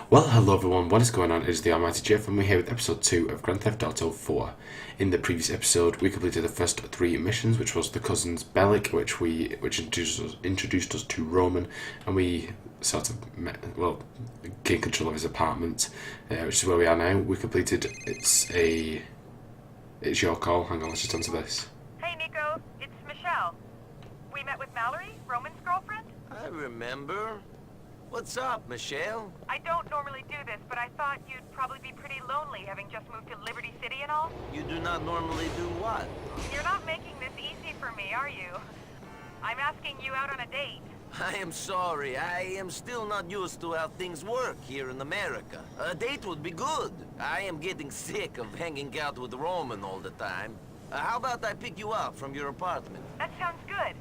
Well, hello everyone, what is going on? It is TheAlmightyGeoff and we're here with episode 2 of Grand Theft Auto 4. In the previous episode, we completed the first 3 missions, which was the Cousins Bellic, which introduced us to Roman, and we sort of gained control of his apartment, which is where we are now. We completed, it's your call. Hang on, let's just answer this. Hey Nico, it's Michelle. We met with Mallory, Roman's girlfriend? I remember. What's up, Michelle? I don't normally do this, but I thought you'd probably be pretty lonely having just moved to Liberty City and all. You do not normally do what? You're not making this easy for me, are you? I'm asking you out on a date. I am sorry. I am still not used to how things work here in America. A date would be good. I am getting sick of hanging out with Roman all the time. How about I pick you up from your apartment? That sounds good.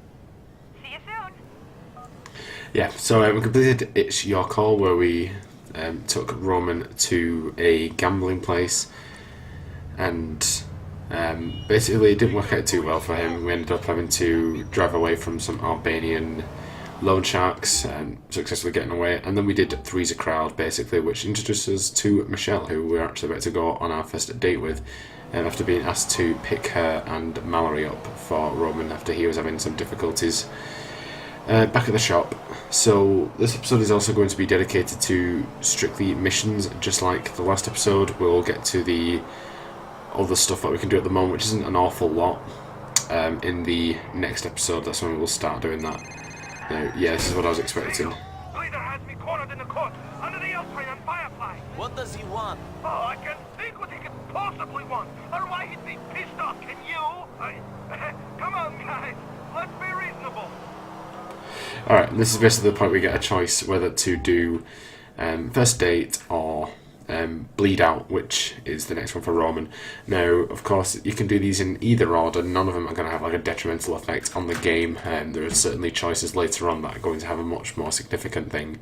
See you soon. Yeah, so we completed It's Your Call, where we took Roman to a gambling place, and basically it didn't work out too well for him. We ended up having to drive away from some Albanian loan sharks and successfully getting away, and then we did Three's a Crowd, basically, which introduced us to Michelle, who we're actually about to go on our first date with, after being asked to pick her and Mallory up for Roman after he was having some difficulties back at the shop. So this episode is also going to be dedicated to strictly missions, just like the last episode. We'll get to the other stuff that we can do at the moment, which isn't an awful lot. In the next episode, that's when we will start doing that. Now, yeah, this is what I was expecting. Leader has me cornered in the court under the Alpine on Firefly. What does he want? Oh, I can think what he could possibly want, or why he'd be pissed off. Can you? Come on, guys. Let's be reasonable. Alright, this is basically the point we get a choice whether to do first date or bleed out, which is the next one for Roman. Now, of course, you can do these in either order. None of them are going to have like a detrimental effect on the game. There are certainly choices later on that are going to have a much more significant thing.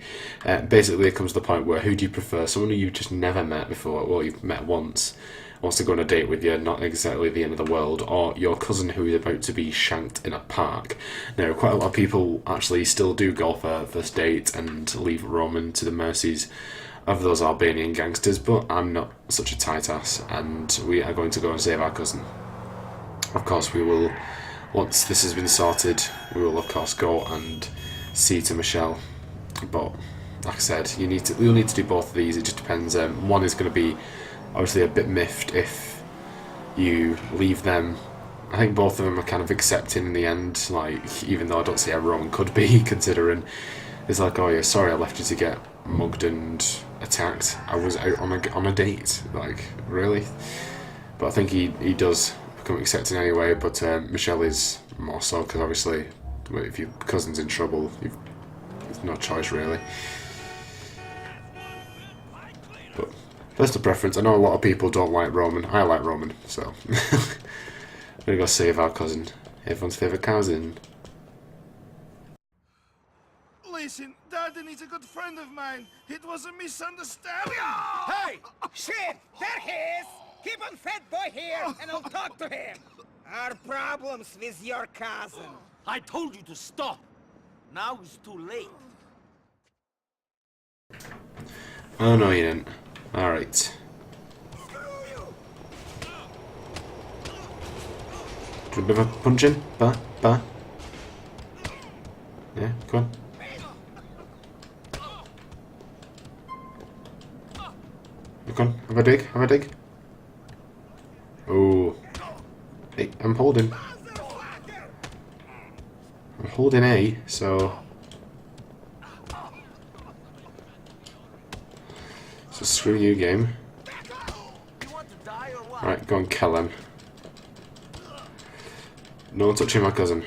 Basically, it comes to the point where who do you prefer? Someone who you've just never met before, well, you've met once, wants to go on a date with you, not exactly the end of the world, or your cousin who is about to be shanked in a park. Now, quite a lot of people actually still do go for first date and leave Roman to the mercies of those Albanian gangsters, but I'm not such a tight ass, and we are going to go and save our cousin. Of course, we will, once this has been sorted, we will of course go and see to Michelle, but like I said, you'll need to do both of these. It just depends. One is going to be obviously a bit miffed if you leave them. I think both of them are kind of accepting in the end, like, even though I don't see how Roman could be, considering it's like, oh yeah, sorry I left you to get mugged and attacked. I was out on a date, like, really? But I think he does become accepting anyway, but Michelle is more so, because obviously if your cousin's in trouble, there's no choice really. But personal preference, I know a lot of people don't like Roman. I like Roman, so I'm gonna go save our cousin. Everyone's favourite cousin. Listen, Darden is a good friend of mine. It was a misunderstanding. Hey! Shit! There he is! Keep on fat boy here, and I'll talk to him. Our problems with your cousin. I told you to stop. Now it's too late. Oh no, you didn't. Alright. Do a bit of a punch in? Ba? Yeah, come on. Come on, have a dig. Oh. Hey, I'm holding A, so screw you, game. Right, go and kill him. No one touching my cousin.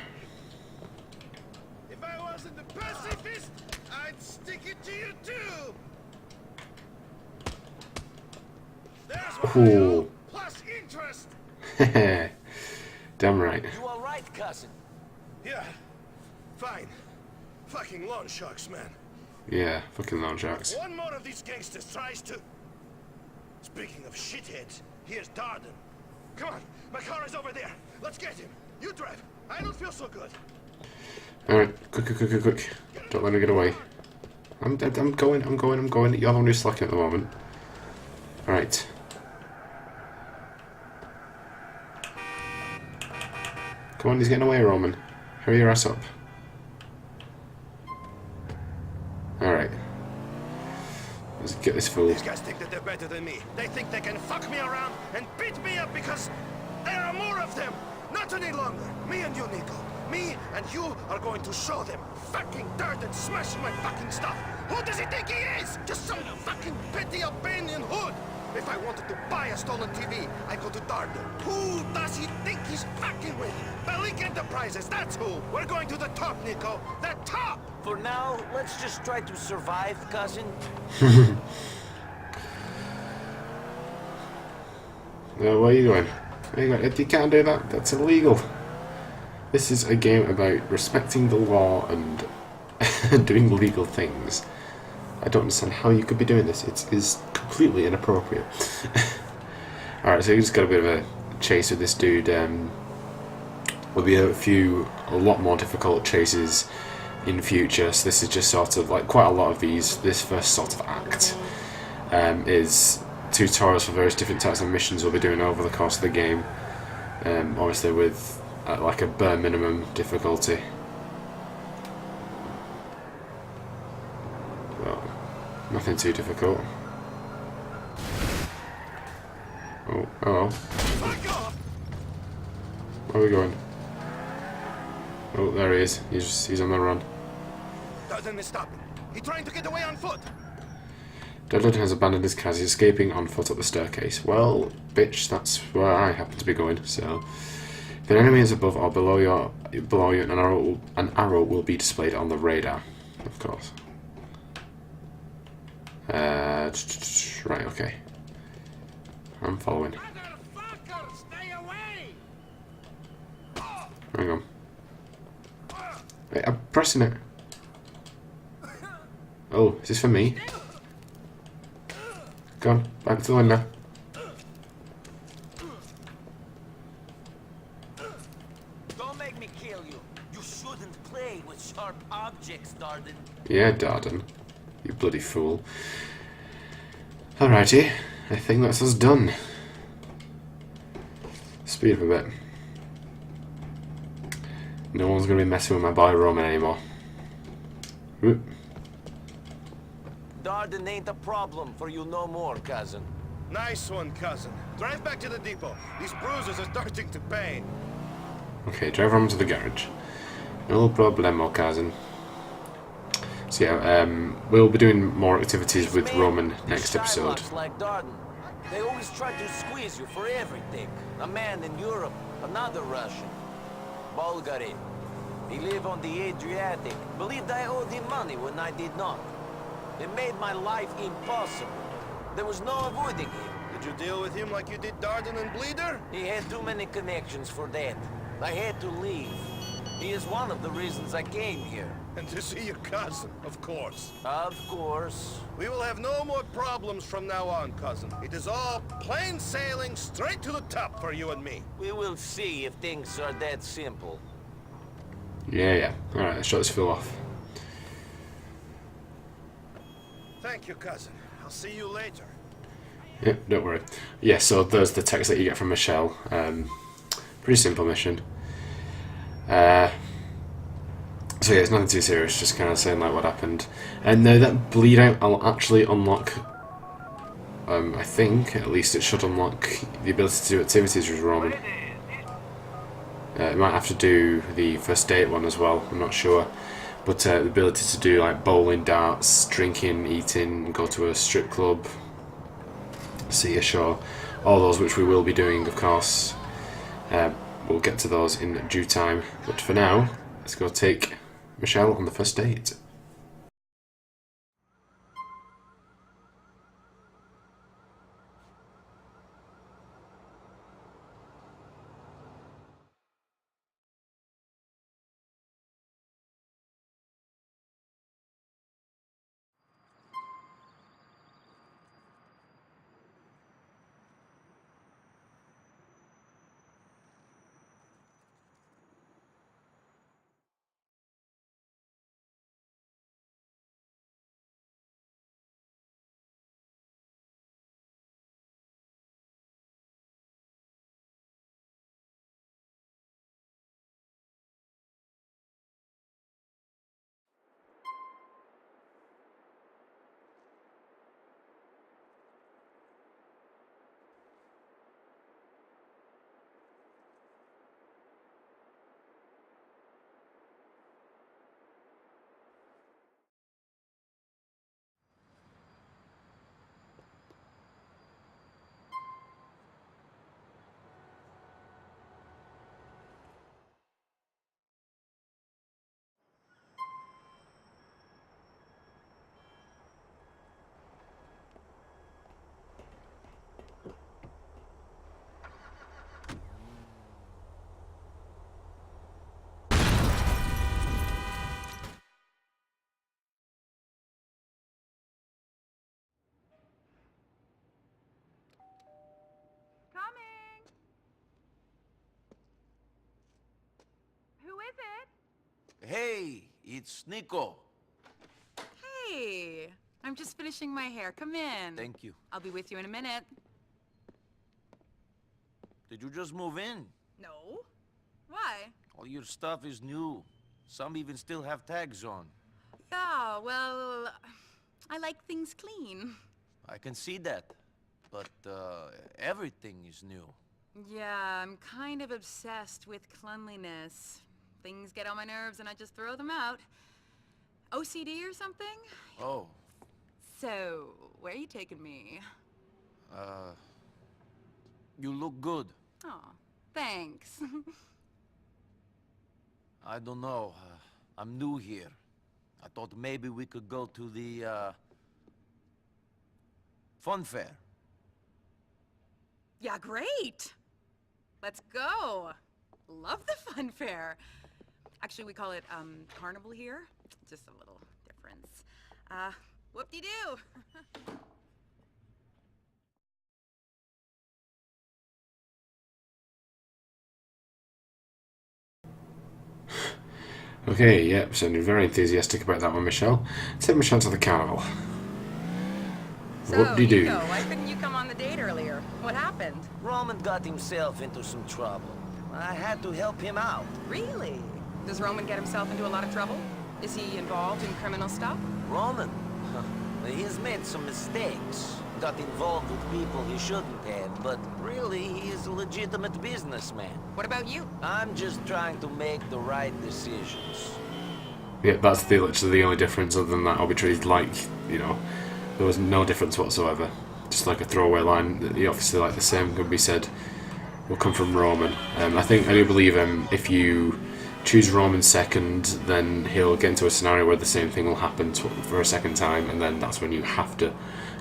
If I wasn't a pacifist, I'd stick it to you too. There's what I owe, plus interest. Hehe. Damn right. You all right, cousin? Yeah, fine. Fucking loan sharks, man. Yeah, fucking loan sharks. One more of these gangsters tries to... Speaking of shitheads, here's Darden. Come on, my car is over there. Let's get him. You drive. I don't feel so good. Alright, quick. Don't let him get away. I'm going. You're the one who's slacking at the moment. Alright. Come on, he's getting away, Roman. Hurry your ass up. Alright. Let's get this fool. These guys think that they're better than me. They think they can fuck me around and beat me up because there are more of them. Not any longer. Me and you, Nico. Me and you are going to show them fucking dirt and smash my fucking stuff. Who does he think he is? Just some fucking petty Albanian hood. If I wanted to buy a stolen TV, I'd go to Darden. Who does he think he's fucking with? Bellic Enterprises, that's who. We're going to the top, Nico. The top! For now, let's just try to survive, cousin. Where are you going? You can't do that. That's illegal. This is a game about respecting the law and doing legal things. I don't understand how you could be doing this. It is completely inappropriate. Alright, so we just got a bit of a chase with this dude. There'll be a lot more difficult chases in future. So this is just sort of like quite a lot of these. This first sort of act is tutorials for various different types of missions we'll be doing over the course of the game. Obviously with like a bare minimum difficulty. Well, nothing too difficult. Oh, hello. Where are we going? Oh, there he is. He's on the run. Darden is stopping. He's trying to get away on foot. Darden has abandoned his car. He's escaping on foot up the staircase. Well, bitch, that's where I happen to be going. So, if an enemy is above or below you, an arrow will be displayed on the radar. Of course. Right, okay. I'm following. Motherfucker, stay away! Hang on. Wait, I'm pressing it. Oh, is this for me? Go on, back to the window. Don't make me kill you. You shouldn't play with sharp objects, Darden. Yeah, Darden. You bloody fool. Alrighty, I think that's us done. Speed up a bit. No one's going to be messing with my boy Roman anymore. Whoop. Darden ain't a problem for you no more, cousin. Nice one, cousin. Drive back to the depot. These bruises are starting to pain. Okay, drive Roman to the garage. No problemo, cousin. So yeah, we'll be doing more activities with Roman next episode. Like Darden. They always try to squeeze you for everything. A man in Europe, another Russian. Bulgari. He lived on the Adriatic. Believed I owed him money when I did not. It made my life impossible. There was no avoiding him. Did you deal with him like you did Darden and Bleeder? He had too many connections for that. I had to leave. He is one of the reasons I came here. And to see your cousin, of course. Of course. We will have no more problems from now on, cousin. It is all plain sailing straight to the top for you and me. We will see if things are that simple. Yeah. Alright, let's shut this fool off. Thank you, cousin. I'll see you later. Yeah, don't worry. Yeah, so there's the text that you get from Michelle. Pretty simple mission. So yeah, it's nothing too serious, just kind of saying like what happened. And now that bleed out, I'll actually unlock, I think, at least it should unlock the ability to do activities with Roman. Might have to do the first date one as well, I'm not sure. But the ability to do like bowling, darts, drinking, eating, go to a strip club, see a show, all those which we will be doing, of course. We'll get to those in due time. But for now, let's go take Michelle on the first date. Hey, it's Nico. Hey, I'm just finishing my hair. Come in. Thank you. I'll be with you in a minute. Did you just move in? No? Why? All your stuff is new. Some even still have tags on. Yeah, well, I like things clean. I can see that. But, everything is new. Yeah, I'm kind of obsessed with cleanliness. Things get on my nerves and I just throw them out. OCD or something? Oh, So, where are you taking me? you look good. Oh, thanks. I don't know. I'm new here. I thought maybe we could go to the, fun fair. Yeah, great! Let's go! Love the fun fair. Actually, we call it, carnival here. Just a little difference. Whoop-de-doo! Okay, yep, sounded very enthusiastic about that one, Michelle. Take Michelle to the carnival. So, Whoop-de-doo. Nico, why couldn't you come on the date earlier? What happened? Roman got himself into some trouble. I had to help him out. Really? Does Roman get himself into a lot of trouble? Is he involved in criminal stuff? Roman? He's made some mistakes. Got involved with people he shouldn't have, but really, he is a legitimate businessman. What about you? I'm just trying to make the right decisions. Yeah, that's literally the only difference. Other than that, arbitrary's like, you know, there was no difference whatsoever. Just like a throwaway line. Obviously, like the same could be said will come from Roman. I do believe if you choose Roman second, then he'll get into a scenario where the same thing will happen for a second time, and then that's when you have to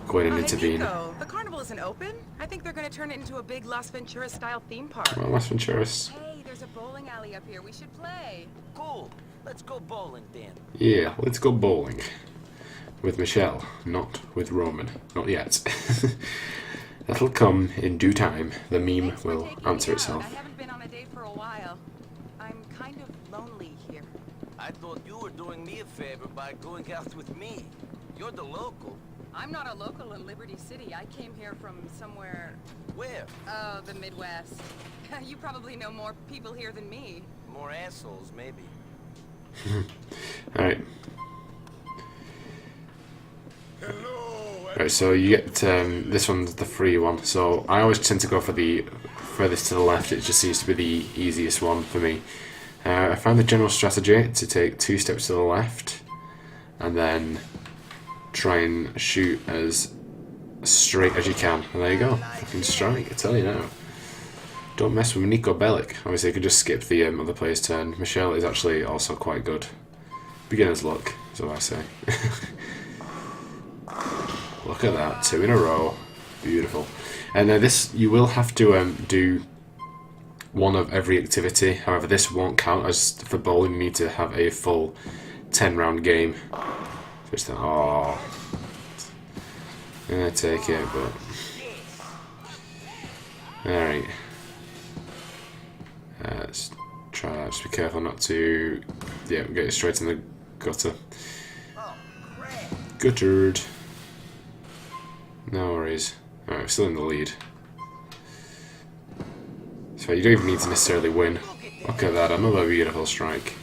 go in and intervene. Hey, Nico, the carnival isn't open. I think they're going to turn it into a big Las Venturas-style theme park. Well, Las Venturas. Hey, there's a bowling alley up here. We should play. Cool. Let's go bowling then. Yeah, let's go bowling. With Michelle, not with Roman. Not yet. That'll come in due time. The meme Thanks for will taking answer me out. itself. I haven't been on a date for a while. I'm kind of lonely here. I thought you were doing me a favor by going out with me. You're the local. I'm not a local in Liberty City. I came here from somewhere... Where? Oh, the Midwest. You probably know more people here than me. More assholes, maybe. Alright. Hello. Right, so you get this one's the free one. So I always tend to go for the furthest to the left. It just seems to be the easiest one for me. I found the general strategy to take 2 steps to the left and then try and shoot as straight as you can. And there you go. Fucking strike, I tell you now. Don't mess with Nico Bellic. Obviously, you can just skip the other player's turn. Michelle is actually also quite good. Beginner's luck, is what I say. Look at that, 2 in a row. Beautiful. And this, you will have to do one of every activity. However, this won't count as for bowling. You need to have a full 10-round game. Just oh, I'm gonna take it, but all right. Let's try that. Just be careful not to, yeah, get it straight in the gutter. Guttered. No worries. Alright, we're still in the lead. So you don't even need to necessarily win. Look at that, another beautiful strike.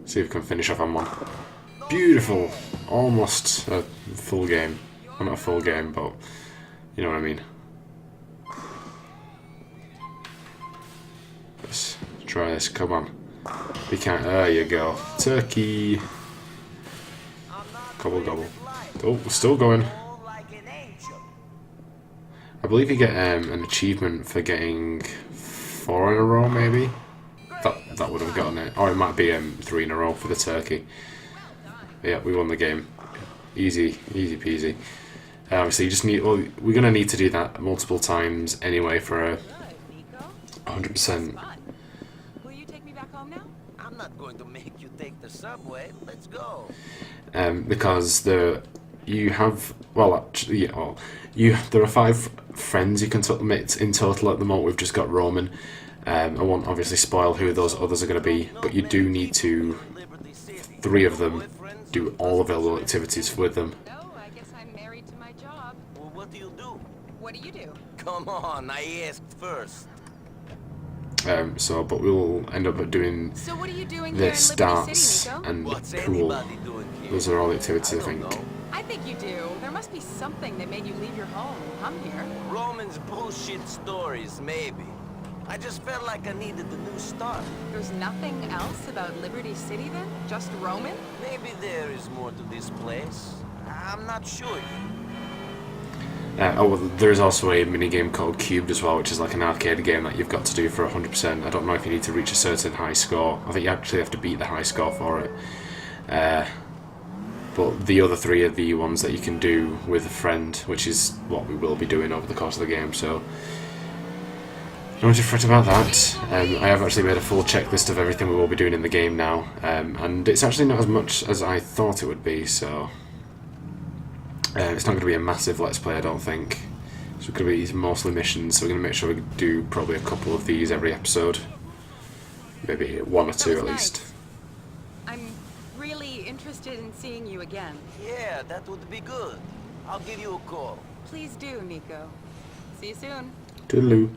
See if we can finish off on one. Beautiful! Almost a full game. Well, not a full game, but you know what I mean. Let's try this, come on. We can't, there you go. Turkey! Gobble gobble. Oh, we're still going. I believe you get an achievement for getting 4 in a row, maybe? That would have gotten it. Or it might be 3 in a row for the turkey. But yeah, we won the game. Easy peasy. Obviously, you just need. Well, we're gonna need to do that multiple times anyway for a 100%. Will you take me back home now? I'm not going to make you take the subway. Let's go. Because you have, well, actually, yeah, well, there are 5 friends you can meet in total at the moment. We've just got Roman. I won't obviously spoil who those others are going to be, but you do need to, 3 of them, do all available activities with them. No, I guess I'm married to my job. Well, what do you do? What do you do? Come on, I asked first. But we'll end up doing So what are you doing the here in Liberty starts City, Nico? and What's pool. anybody doing here? Those are all the activities, I don't think. know. I think you do. There must be something that made you leave your home and come here. Roman's bullshit stories, maybe. I just felt like I needed a new start. There's nothing else about Liberty City then? Just Roman? Maybe there is more to this place. I'm not sure yet. Well, there is also a mini game called Cubed as well, which is like an arcade game that you've got to do for 100%. I don't know if you need to reach a certain high score. I think you actually have to beat the high score for it. But the other 3 are the ones that you can do with a friend, which is what we will be doing over the course of the game. So don't you fret about that. I have actually made a full checklist of everything we will be doing in the game now, and it's actually not as much as I thought it would be. So. It's not going to be a massive Let's Play, I don't think. It's going to be mostly missions, so we're going to make sure we do probably a couple of these every episode. Maybe 1 or 2 at least. I'm really interested in seeing you again. Yeah, that would be good. I'll give you a call. Please do, Nico. See you soon. Toodaloo.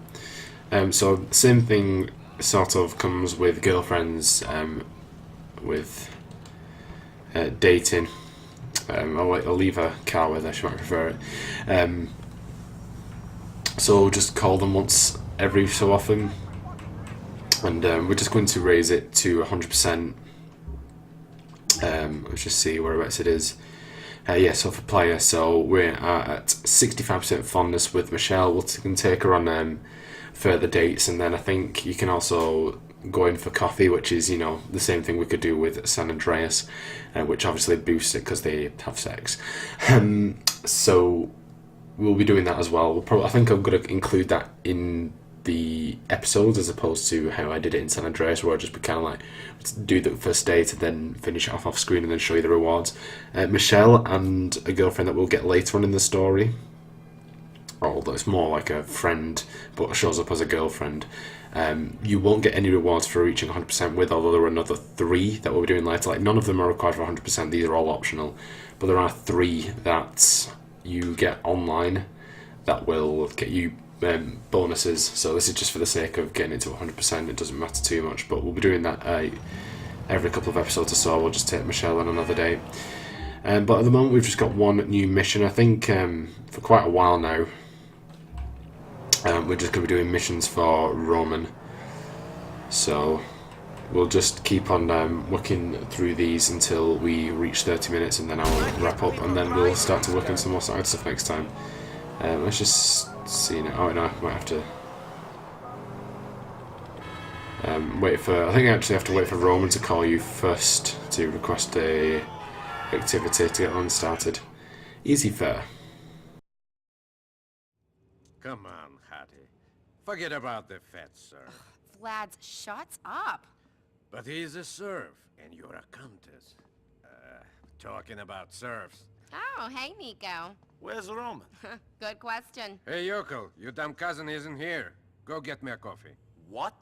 So, same thing sort of comes with girlfriends, with dating. I'll leave a car with her, she might prefer it. So just call them once every so often, and we're just going to raise it to 100%. Let's just see whereabouts it is. Yeah, so for player, so we're at 65% fondness with Michelle. We can take her on further dates, and then I think you can also go in for coffee, which is, you know, the same thing we could do with San Andreas, which obviously boosts it because they have sex. So we'll be doing that as well. I think I'm going to include that in the episodes as opposed to how I did it in San Andreas, where I just kind of like do the first date and then finish it off screen and then show you the rewards. Michelle and a girlfriend that we'll get later on in the story, although it's more like a friend but shows up as a girlfriend. You won't get any rewards for reaching 100% with, although there are another 3 that we'll be doing later. Like, none of them are required for 100%, these are all optional. But there are 3 that you get online that will get you bonuses. So this is just for the sake of getting it to 100%, it doesn't matter too much. But we'll be doing that every couple of episodes or so. We'll just take Michelle on another day. But at the moment we've just got 1 new mission. I think for quite a while now, we're just going to be doing missions for Roman, so we'll just keep on working through these until we reach 30 minutes, and then I'll wrap up, and then we'll start to work on some more side stuff next time. Let's just see now. Oh no, I might have to wait for, I think I actually have to wait for Roman to call you first to request a activity to get one started. Easy fare. Come on, Hattie. Forget about the fat serf. Vlad's shuts up. But he's a serf, and you're a countess. Talking about serfs. Oh, hey, Nico. Where's Roman? Good question. Hey, Yoko, your dumb cousin isn't here. Go get me a coffee. What?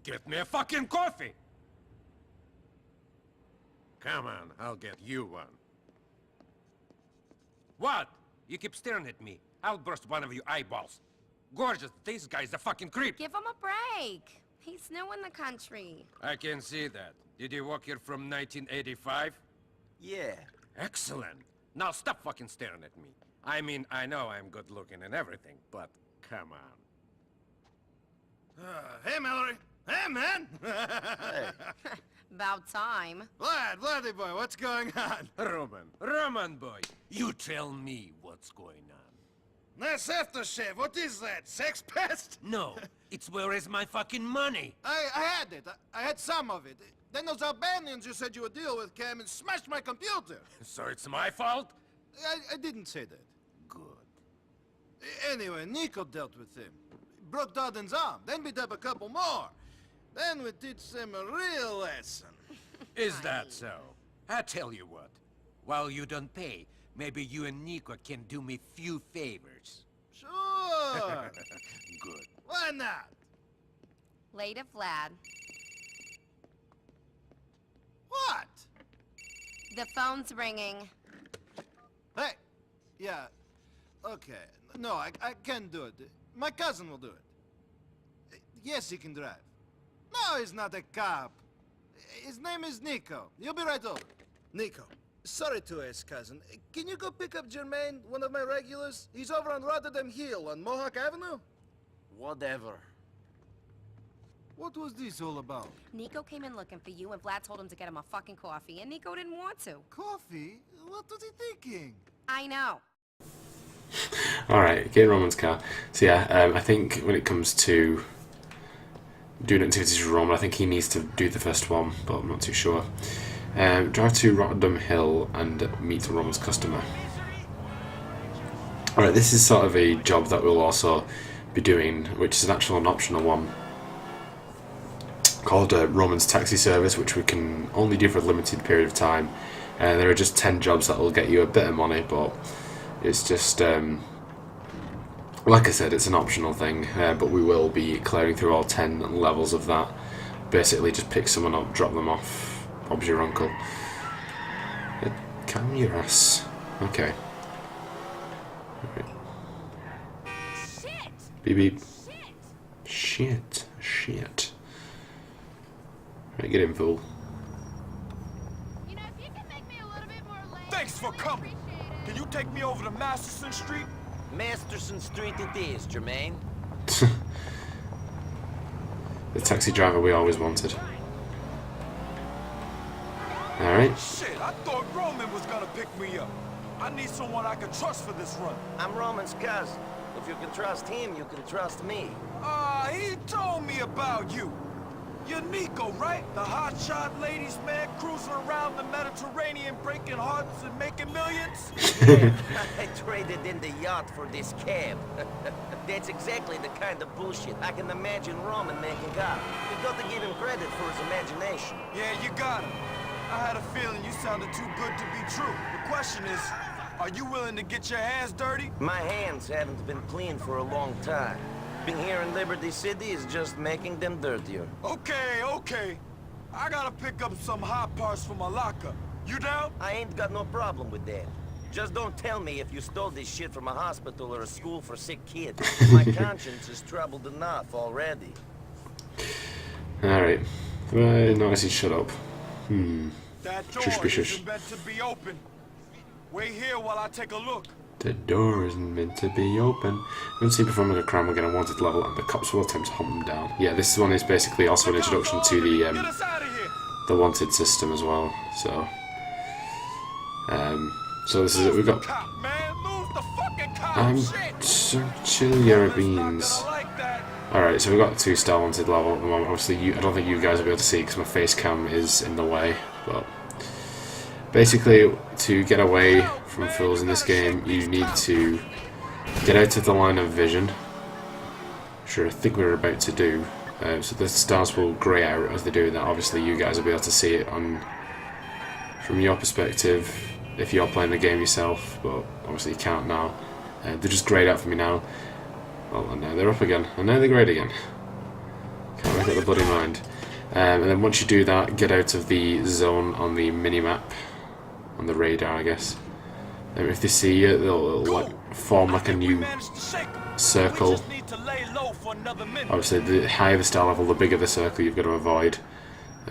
Get me a fucking coffee! Come on, I'll get you one. What? You keep staring at me. I'll burst one of your eyeballs. Gorgeous, this guy's a fucking creep. Give him a break. He's new in the country. I can see that. Did he walk here from 1985? Yeah. Excellent. Now stop fucking staring at me. I mean, I know I'm good looking and everything, but come on. Hey, Mallory. Hey, man. About time. Vladdy boy, what's going on? Roman boy, you tell me what's going on. Nice aftershave. What is that? Sex pest? No, it's where is my fucking money? I had it. I had some of it. Then those Albanians you said you would deal with came and smashed my computer. So it's my fault? I didn't say that. Good. Anyway, Nico dealt with him. Broke Darden's arm, then beat up a couple more. Then we teach them a real lesson. Is that so? I tell you what, while you don't pay, Maybe you and Nico can do me few favors. Sure. Good. Why not? Later, Vlad. What? The phone's ringing. Hey. Yeah. Okay. No, I can't do it. My cousin will do it. Yes, he can drive. No, he's not a cop. His name is Nico. He'll be right over. Nico, sorry to ask, cousin. Can you go pick up Jermaine, one of my regulars? He's over on Rotterdam Hill on Mohawk Avenue. Whatever. What was this all about? Nico came in looking for you, and Vlad told him to get him a fucking coffee, and Nico didn't want to. Coffee? What was he thinking? I know. Alright, get in Roman's car. So yeah, I think when it comes to doing activities with Roman, I think he needs to do the first one, but I'm not too sure. Drive to Rotterdam Hill and meet Roman's customer. Alright, this is sort of a job that we'll also be doing, which is an optional one, called Roman's Taxi Service, which we can only do for a limited period of time. There are just 10 jobs that will get you a bit of money, but it's just, like I said, it's an optional thing, but we will be clearing through all 10 levels of that. Basically just pick someone up, drop them off, Bob's your uncle. Calm your ass. Okay. Right. Shit! Beep beep. Shit! Shit. Right, get in, fool. You know, if you can make me a little bit more late, Thanks for coming. Can you take me over to Masterson Street? Masterson Street it is, Jermaine. The taxi driver we always wanted. Alright. Shit, I thought Roman was gonna pick me up. I need someone I can trust for this run. I'm Roman's cousin. If you can trust him, you can trust me. He told me about you. You're Nico, right? The hotshot ladies man cruising around the Mediterranean breaking hearts and making millions? Yeah, I traded in the yacht for this cab. That's exactly the kind of bullshit I can imagine Roman making up. You got to give him credit for his imagination. Yeah, you got him. I had a feeling you sounded too good to be true. The question is, are you willing to get your hands dirty? My hands haven't been clean for a long time. Being here in Liberty City is just making them dirtier. Okay. I gotta pick up some hot parts from my locker. You down? I ain't got no problem with that. Just don't tell me if you stole this shit from a hospital or a school for sick kids. My conscience is troubled enough already. Alright. Nice and shut up. That door Shush, shush. isn't meant to be open. Wait here while I take a look. The door isn't meant to be open. When see performing a crime, we'll get a wanted level, and the cops will attempt to hunt them down. Yeah, this one is basically also an introduction to Get us out of here. the wanted system as well. So, so this is it. We've got. Cop, man. Lose the fucking cop. Shit. So chill your beans. I like that. Alright, so we've got 2-star wanted level at the moment. Obviously, I don't think you guys will be able to see because my face cam is in the way. But basically, to get away from fools in this game, you need to get out of the line of vision. Which I think we're about to do. So the stars will grey out as they do that. Obviously, you guys will be able to see it from your perspective if you're playing the game yourself, but obviously you can't now. They're just greyed out for me now. Oh, and now they're up again. And now they're greyed again. Can't make up the bloody mind. And then once you do that, get out of the zone on the mini-map. On the radar, I guess. If they see you, they'll like form like a new circle. Obviously, the higher the star level, the bigger the circle you've got to avoid.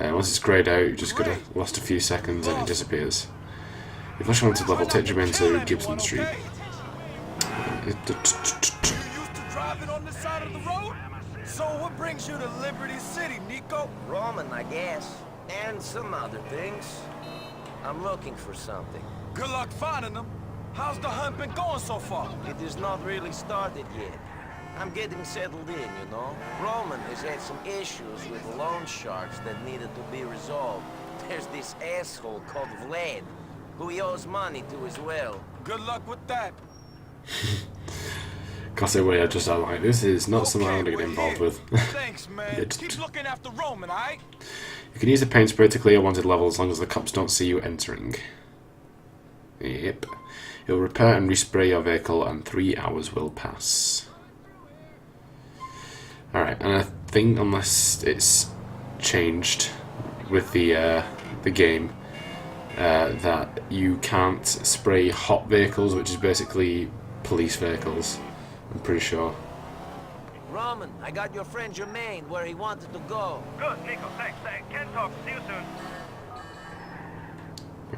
Once it's greyed out, you've just got to last a few seconds and it disappears. If I want to level, take Jermaine to Gibson Street. So what brings you to Liberty City, Nico? Roman, I guess. And some other things. I'm looking for something. Good luck finding them. How's the hunt been going so far? It has not really started yet. I'm getting settled in, you know? Roman has had some issues with loan sharks that needed to be resolved. There's this asshole called Vlad, who he owes money to as well. Good luck with that. Classic way I just like this is not something I want to get involved with. Thanks, man. Keep looking after Roman, alright? You can use a paint spray to clear wanted level as long as the cops don't see you entering. Yep. He'll repair and respray your vehicle, and 3 hours will pass. Alright, and I think unless it's changed with the game, that you can't spray hot vehicles, which is basically police vehicles, I'm pretty sure. Roman, I got your friend Jermaine where he wanted to go. Good, Nico, thanks. Ken talk. See you soon.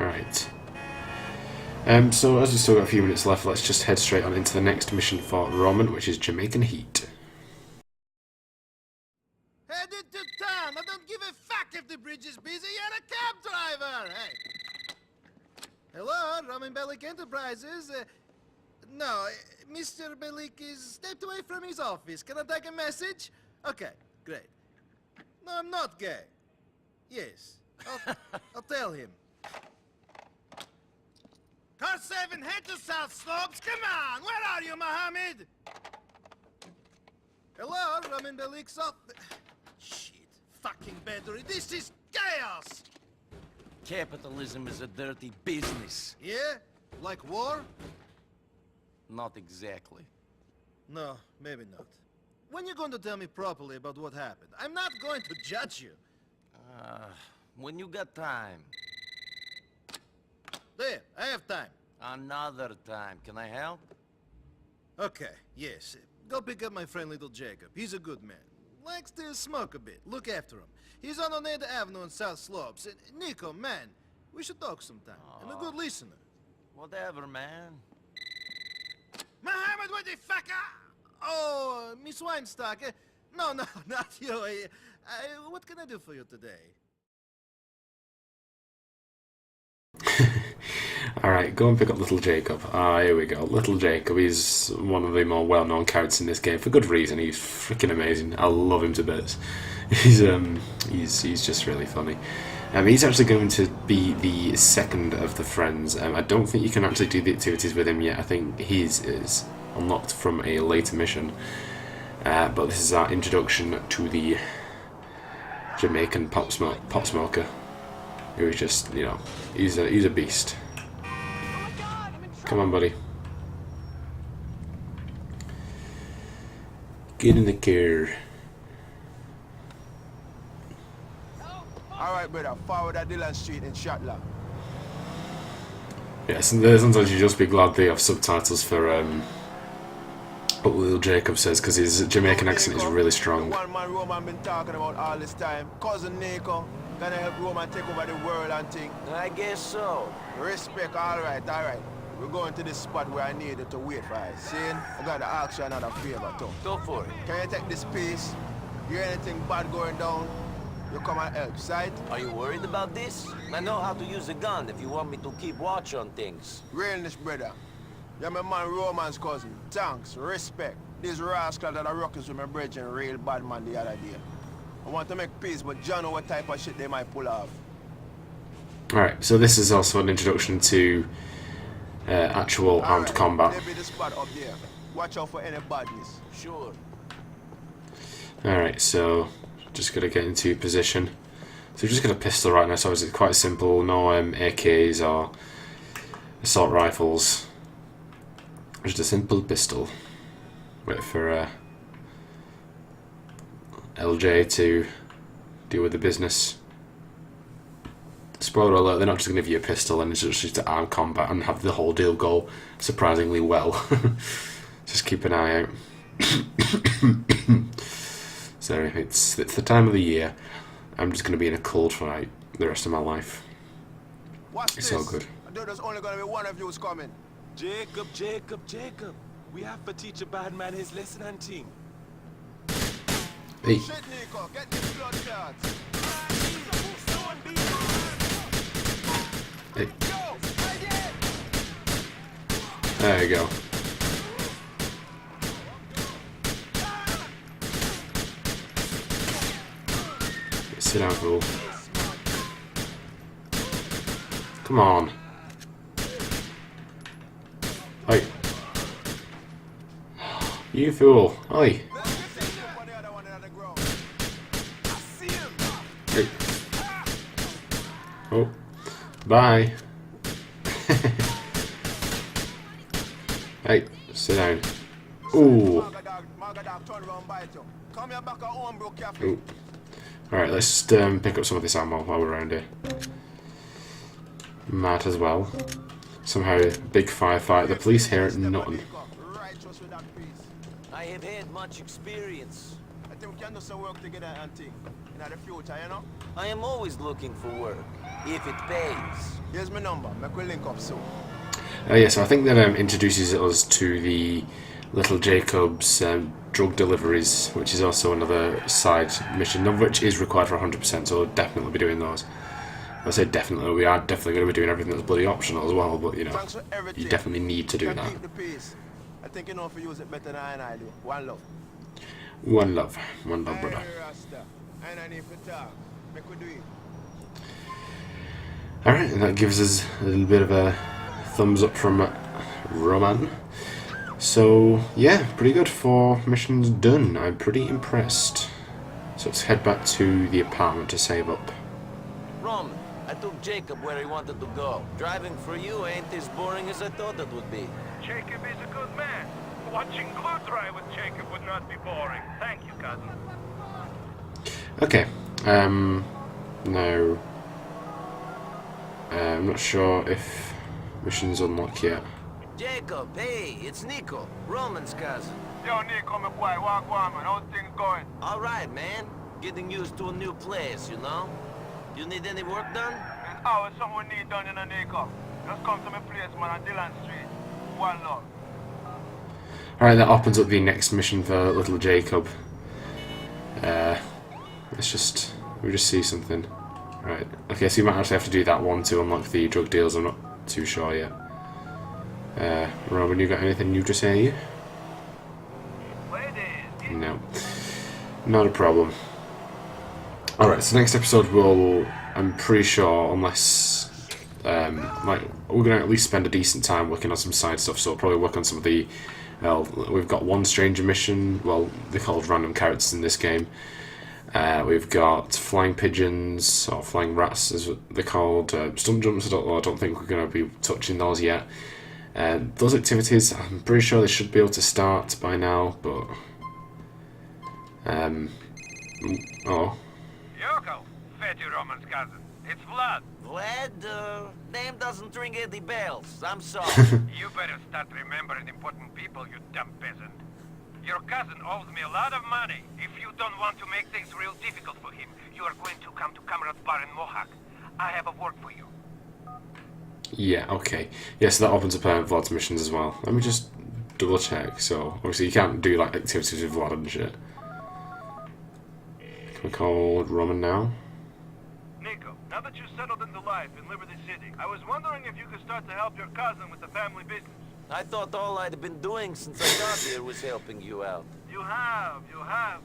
Right. So as we've still got a few minutes left, let's just head straight on into the next mission for Roman, which is Jamaican Heat. Headed to town. I don't give a fuck if the bridge is busy. You're a cab driver. Hey. Hello, Roman Bellic Enterprises. No, Mr. Bellic is stepped away from his office. Can I take a message? Okay, great. No, I'm not gay. Yes, I'll tell him. Car 7, head to South Slopes. Come on, where are you, Mohammed? Hello, Roman Belic's off. Shit, fucking battery. This is chaos. Capitalism is a dirty business. Yeah? Like war? Not exactly. No, maybe not. When you going to tell me properly about what happened? I'm not going to judge you. When you got time. There, I have time. Another time. Can I help? Okay, yes. Go pick up my friend little Jacob. He's a good man. Likes to smoke a bit. Look after him. He's on Oneida Avenue in South Slopes. And Nico, man, we should talk sometime. I'm a good listener. Whatever, man. Mohammed, what the fuck? Oh, Miss Weinstock. No, not you. What can I do for you today? Alright, go and pick up little Jacob. Here we go. Little Jacob, he's one of the more well-known characters in this game, for good reason. He's freaking amazing. I love him to bits. He's just really funny. He's actually going to be the second of the friends. I don't think you can actually do the activities with him yet. I think his is unlocked from a later mission. But this is our introduction to the Jamaican pot smoker, who is just, you know, he's a beast. Come on, buddy. Get in the car. Alright, brother, forward at Dillon Street in Shatla. Yes, and sometimes you just be glad they have subtitles for what little Jacob says, because his Jamaican accent is really strong. The one man Roman been talking about all this time. Cousin Nico, gonna help Roman take over the world and thing. I guess so. Respect, alright. We're going to this spot where I needed to wait for us. See? I gotta ask you another favor too. Go for it. Can you take this piece? Hear anything bad going down? You come and help, sight? Are you worried about this? I know how to use a gun if you want me to keep watch on things. Realness, brother. You're my man Roman's cousin. Thanks, respect. These rascals that are ruckus with my brethren real bad man the other day. I want to make peace, but John know what type of shit they might pull off. Alright, so this is also an introduction to actual armed combat. There be the spot up there. Watch out for any badness. Sure. Alright, so just gonna get into position. So we're just gonna pistol right now, so it's quite simple, no AKs or assault rifles. Just a simple pistol. Wait for LJ to deal with the business. Spoiler alert, they're not just going to give you a pistol and it's just to arm combat and have the whole deal go surprisingly well. Just keep an eye out. So it's the time of the year. I'm just going to be in a cold fight the rest of my life. Watch It's this. all good. I know there's only gonna be one of you who's coming. Jacob. We have to teach a bad man his lesson and thing. Hey. Shit, Nico, get this blood clots. Hey. There you go. Sit down, fool. Come on. Hey. You fool. Oi. Hey. Oh. Bye. Hey, sit down. Ooh. Ooh. Alright, let's just pick up some of this ammo while we're around here. Mad as well. Somehow, big firefight. The police hear it, nothing. I have had much experience. I think we can do some work together and think in the future, you know? I am always looking for work, if it pays. Here's my number. Make we link up soon. Yeah, so I think that introduces us to the Little Jacob's drug deliveries, which is also another side mission, none of which is required for 100%, so we'll definitely be doing those. I say definitely, we are definitely going to be doing everything that's bloody optional as well, but you know, you definitely need to do that. Keep the peace. I think you know if you use it better than I do. One love. One love, brother. Alright, and that gives us a little bit of a thumbs up from Roman. So, yeah, pretty good. 4 missions done. I'm pretty impressed. So let's head back to the apartment to save up. Roman, I took Jacob where he wanted to go. Driving for you ain't as boring as I thought it would be. Jacob is a good man. Watching glue dry with Jacob would not be boring. Thank you, cousin. Okay, now, I'm not sure if mission's unlocked yet. Jacob, hey, it's Nico, Roman's cousin. Yo, Nico, my boy, walk on, man. How's things going? All right, man. Getting used to a new place, you know? You need any work done? There's always something we need done, you know, Nico. Just come to my place, man, on Dillon Street. One love. Alright, that opens up the next mission for Little Jacob. Let's just... we'll just see something. Right, okay, so you might actually have to do that one to unlock the drug deals, I'm not too sure yet. Roman, you got anything new to say? No. Not a problem. Alright, so next episode we'll... I'm pretty sure, unless... like, we're going to at least spend a decent time working on some side stuff, so we'll probably work on some of the... Well, we've got one stranger mission, well, they're called random characters in this game. We've got flying pigeons, or flying rats as they're called, stunt jumps, I don't think we're going to be touching those yet. Those activities, I'm pretty sure they should be able to start by now, but... oh. Yoko, fetty Roman's cousin. It's Vlad. Vlad, name doesn't ring any bells. I'm sorry. You better start remembering important people, you dumb peasant. Your cousin owes me a lot of money. If you don't want to make things real difficult for him, you are going to come to Kamrat's bar in Mohawk. I have a work for you. Yeah, okay. Yeah, so that opens up Vlad's missions as well. Let me just double check. So, obviously you can't do like activities with Vlad and shit. Can we call Roman now? Nico, now that you're settled into life in Liberty City, I was wondering if you could start to help your cousin with the family business. I thought all I'd been doing since I got here was helping you out. You have,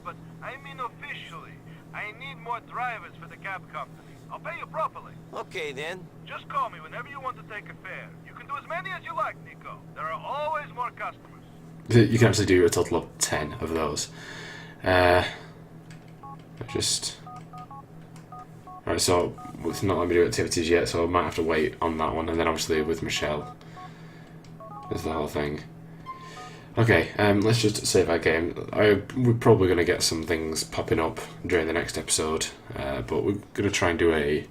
but I mean officially. I need more drivers for the cab company. I'll pay you properly. Okay, then. Just call me whenever you want to take a fare. You can do as many as you like, Nico. There are always more customers. You can actually do a total of 10 of those. Just... Alright, so it's not letting me do activities yet, so I might have to wait on that one, and then obviously with Michelle. There's the whole thing. Okay, let's just save our game. We're probably going to get some things popping up during the next episode, but we're going to try and do a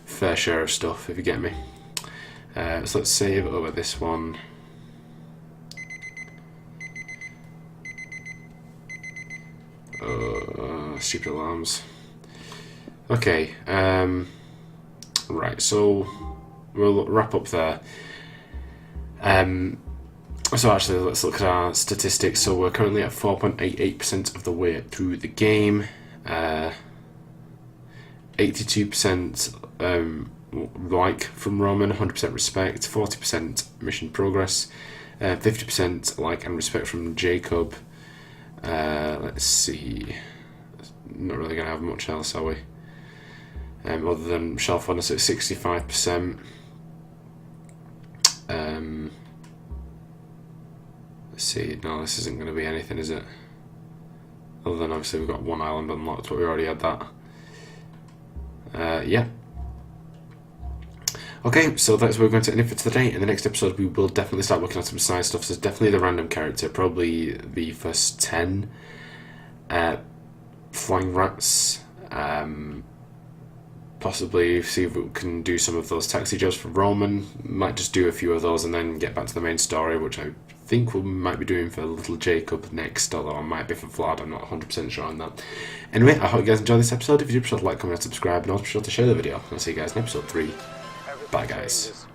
fair share of stuff, if you get me. So let's save over this one. Stupid alarms. Okay, right, so we'll wrap up there. So actually, let's look at our statistics. So we're currently at 4.88% of the way through the game. 82% like from Roman, 100% respect, 40% mission progress, 50% like and respect from Jacob. Let's see. Not really going to have much else, are we? Other than Michelle Furness at 65%. Let's see, no, this isn't going to be anything, is it? Other than obviously we've got one island unlocked, but we already had that. Yeah. Okay, so that's where we're going to end it for today. In the next episode, we will definitely start looking at some side stuff. So there's definitely the random character, probably the first 10 flying rats. Possibly see if we can do some of those taxi jobs for Roman. Might just do a few of those and then get back to the main story, which I think we might be doing for little Jacob next, although I might be for Vlad. I'm not 100% sure on that. Anyway, I hope you guys enjoyed this episode. If you do, be sure to like, comment, and subscribe, and also be sure to share the video. I'll see you guys in episode 3. Bye, guys.